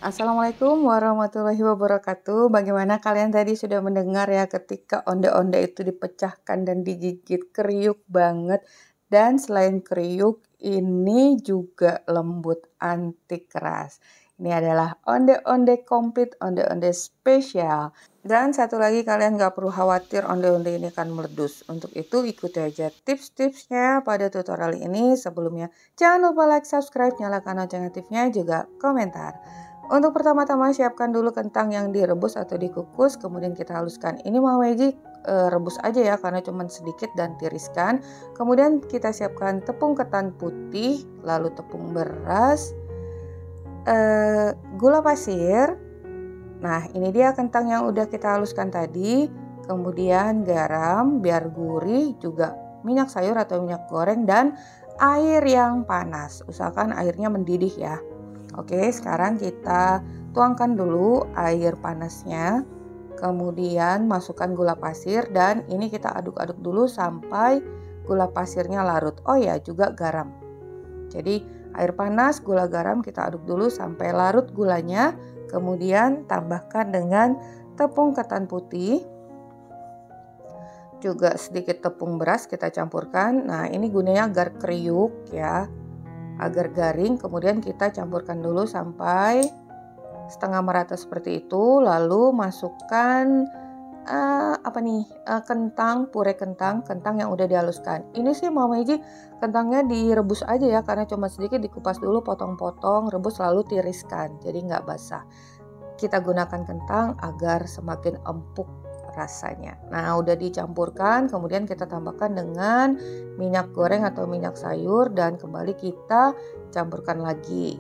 Assalamualaikum warahmatullahi wabarakatuh. Bagaimana kalian tadi sudah mendengar ya ketika onde-onde itu dipecahkan dan digigit, kriuk banget. Dan selain kriuk, ini juga lembut, anti keras. Ini adalah onde-onde komplit, onde-onde spesial. Dan satu lagi, kalian gak perlu khawatir onde-onde ini akan meledus. Untuk itu ikuti aja tips-tipsnya pada tutorial ini. Sebelumnya jangan lupa like, subscribe, nyalakan lonceng notifnya, juga komentar. Untuk pertama-tama siapkan dulu kentang yang direbus atau dikukus, kemudian kita haluskan. Ini Mama Meji rebus aja ya karena cuma sedikit dan tiriskan. Kemudian kita siapkan tepung ketan putih, lalu tepung beras, gula pasir. Nah, ini dia kentang yang udah kita haluskan tadi. Kemudian garam biar gurih, juga minyak sayur atau minyak goreng, dan air yang panas. Usahakan airnya mendidih ya. Oke, sekarang kita tuangkan dulu air panasnya. Kemudian masukkan gula pasir dan ini kita aduk-aduk dulu sampai gula pasirnya larut. Oh ya, juga garam. Jadi air panas, gula, garam kita aduk dulu sampai larut gulanya. Kemudian tambahkan dengan tepung ketan putih. Juga sedikit tepung beras kita campurkan. Nah, ini gunanya agar kriuk ya. Agar garing, kemudian kita campurkan dulu sampai setengah merata seperti itu. Lalu masukkan kentang, puree kentang yang udah dihaluskan. Ini sih Mama Meji kentangnya direbus aja ya, karena cuma sedikit dikupas dulu, potong-potong, rebus lalu tiriskan, jadi nggak basah. Kita gunakan kentang agar semakin empuk rasanya. Nah, udah dicampurkan, kemudian kita tambahkan dengan minyak goreng atau minyak sayur dan kembali kita campurkan lagi.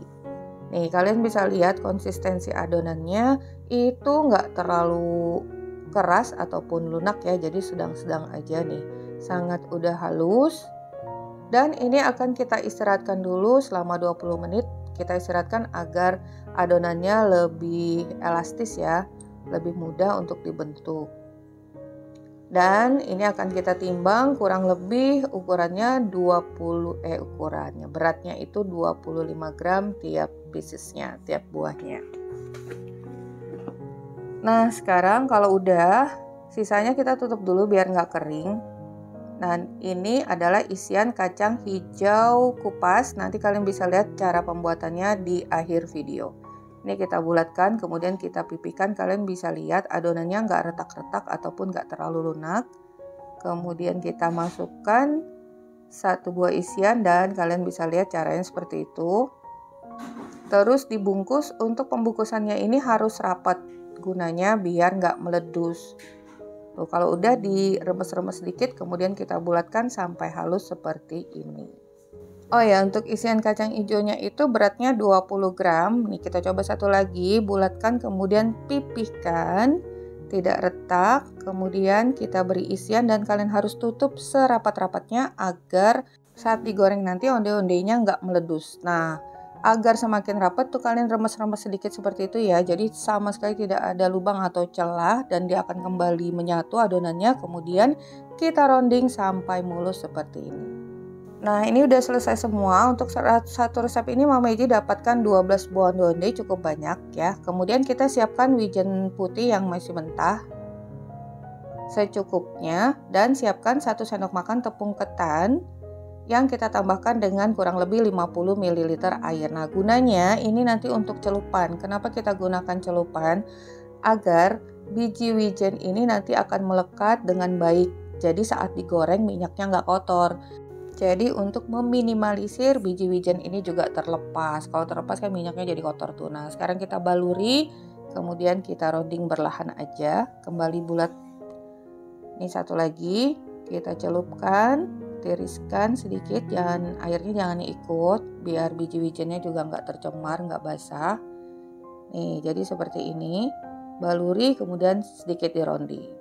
Nih, kalian bisa lihat konsistensi adonannya itu nggak terlalu keras ataupun lunak ya, jadi sedang-sedang aja nih. Sangat udah halus. Dan ini akan kita istirahatkan dulu selama 20 menit. Kita istirahatkan agar adonannya lebih elastis ya, lebih mudah untuk dibentuk. Dan ini akan kita timbang, kurang lebih ukurannya beratnya itu 25 gram tiap piecesnya, tiap buahnya. Nah, sekarang kalau udah, sisanya kita tutup dulu biar nggak kering. Dan ini adalah isian kacang hijau kupas. Nanti kalian bisa lihat cara pembuatannya di akhir video. Ini kita bulatkan, kemudian kita pipihkan. Kalian bisa lihat adonannya nggak retak-retak ataupun nggak terlalu lunak. Kemudian kita masukkan satu buah isian dan kalian bisa lihat caranya seperti itu. Terus dibungkus. Untuk pembungkusannya ini harus rapat, gunanya biar nggak meledus. Tuh, kalau udah diremes-remes sedikit, kemudian kita bulatkan sampai halus seperti ini. Oh ya, untuk isian kacang hijaunya itu beratnya 20 gram. Nih kita coba satu lagi, bulatkan kemudian pipihkan, tidak retak. Kemudian kita beri isian dan kalian harus tutup serapat-rapatnya agar saat digoreng nanti onde-ondenya nggak meledus. Nah, agar semakin rapat tuh kalian remes-remes sedikit seperti itu ya. Jadi sama sekali tidak ada lubang atau celah dan dia akan kembali menyatu adonannya. Kemudian kita rounding sampai mulus seperti ini. Nah, ini udah selesai semua. Untuk satu resep ini Mama Meji dapatkan 12 buah onde-onde, cukup banyak ya. Kemudian kita siapkan wijen putih yang masih mentah secukupnya dan siapkan 1 sendok makan tepung ketan yang kita tambahkan dengan kurang lebih 50 ml air. Nah, gunanya ini nanti untuk celupan. Kenapa kita gunakan celupan? Agar biji wijen ini nanti akan melekat dengan baik. Jadi saat digoreng minyaknya nggak kotor. Jadi untuk meminimalisir biji wijen ini juga terlepas. Kalau terlepas kan minyaknya jadi kotor tuh. Nah, sekarang kita baluri, kemudian kita rounding berlahan aja. Kembali bulat. Ini satu lagi, kita celupkan, tiriskan sedikit, airnya jangan ikut, biar biji wijennya juga nggak tercemar, nggak basah. Nih, jadi seperti ini. Baluri, kemudian sedikit di rounding.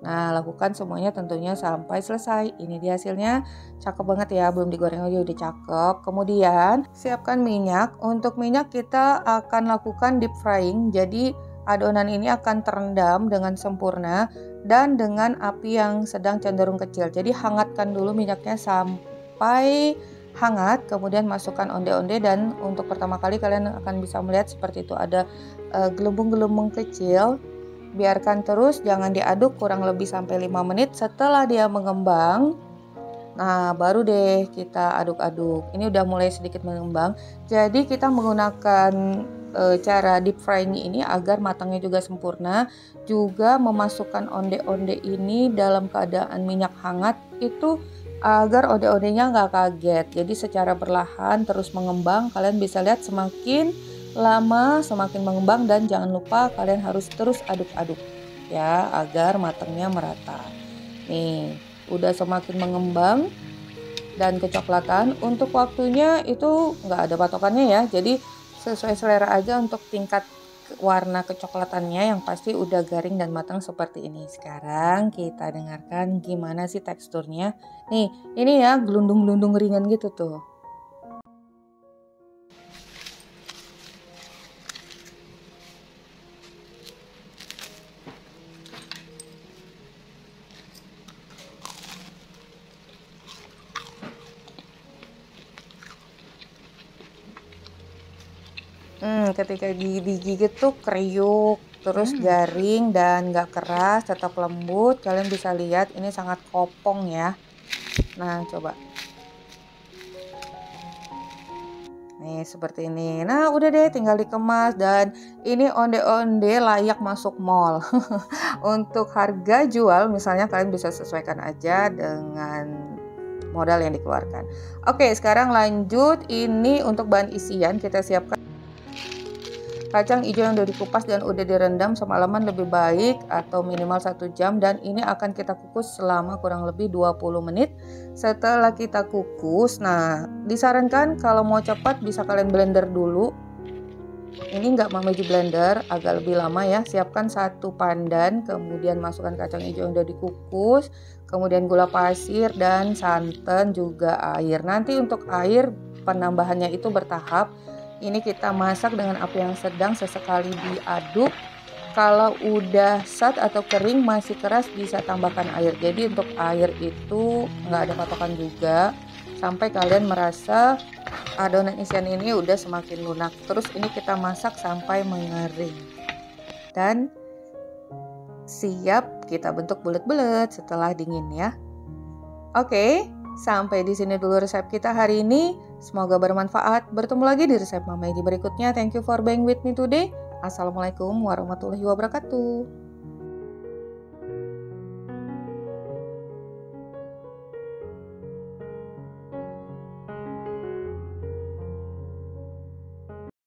Nah, lakukan semuanya tentunya sampai selesai. Ini dia hasilnya, cakep banget ya, belum digoreng aja udah cakep. Kemudian siapkan minyak. Untuk minyak kita akan lakukan deep frying. Jadi adonan ini akan terendam dengan sempurna dan dengan api yang sedang cenderung kecil. Jadi hangatkan dulu minyaknya sampai hangat, kemudian masukkan onde-onde, dan untuk pertama kali kalian akan bisa melihat seperti itu ada gelembung-gelembung kecil. Biarkan terus, jangan diaduk kurang lebih sampai 5 menit. Setelah dia mengembang, nah baru deh kita aduk-aduk. Ini udah mulai sedikit mengembang. Jadi kita menggunakan cara deep frying ini agar matangnya juga sempurna. Juga memasukkan onde-onde ini dalam keadaan minyak hangat itu agar onde-ondenya nggak kaget. Jadi secara perlahan terus mengembang. Kalian bisa lihat semakin lama semakin mengembang, dan jangan lupa kalian harus terus aduk-aduk ya agar matangnya merata. Nih, udah semakin mengembang dan kecoklatan. Untuk waktunya itu nggak ada patokannya ya, jadi sesuai selera aja untuk tingkat warna kecoklatannya. Yang pasti udah garing dan matang seperti ini. Sekarang kita dengarkan gimana sih teksturnya. Nih, ini ya gelundung-gelundung ringan gitu tuh. Ketika digigit tuh kriuk, terus garing dan nggak keras, tetap lembut. Kalian bisa lihat ini sangat kopong ya. Nah, coba. Nih, seperti ini. Nah, udah deh, tinggal dikemas, dan ini onde-onde layak masuk mall. Untuk harga jual, misalnya kalian bisa sesuaikan aja dengan modal yang dikeluarkan. Oke, sekarang lanjut. Ini untuk bahan isian kita siapkan kacang hijau yang udah dikupas dan udah direndam semalaman lebih baik, atau minimal 1 jam, dan ini akan kita kukus selama kurang lebih 20 menit. Setelah kita kukus, nah disarankan kalau mau cepat bisa kalian blender dulu. Ini nggak Mamaji blender, agak lebih lama ya. Siapkan 1 pandan, kemudian masukkan kacang hijau yang udah dikukus, kemudian gula pasir dan santan, juga air. Nanti untuk air penambahannya itu bertahap. Ini kita masak dengan api yang sedang, sesekali diaduk. Kalau udah sat atau kering masih keras bisa tambahkan air. Jadi untuk air itu nggak ada patokan juga, sampai kalian merasa adonan isian ini udah semakin lunak. Terus ini kita masak sampai mengering dan siap kita bentuk bulat-bulat setelah dingin ya. Oke, sampai di sini dulu resep kita hari ini. Semoga bermanfaat. Bertemu lagi di resep Mama Egi berikutnya. Thank you for being with me today. Assalamualaikum warahmatullahi wabarakatuh.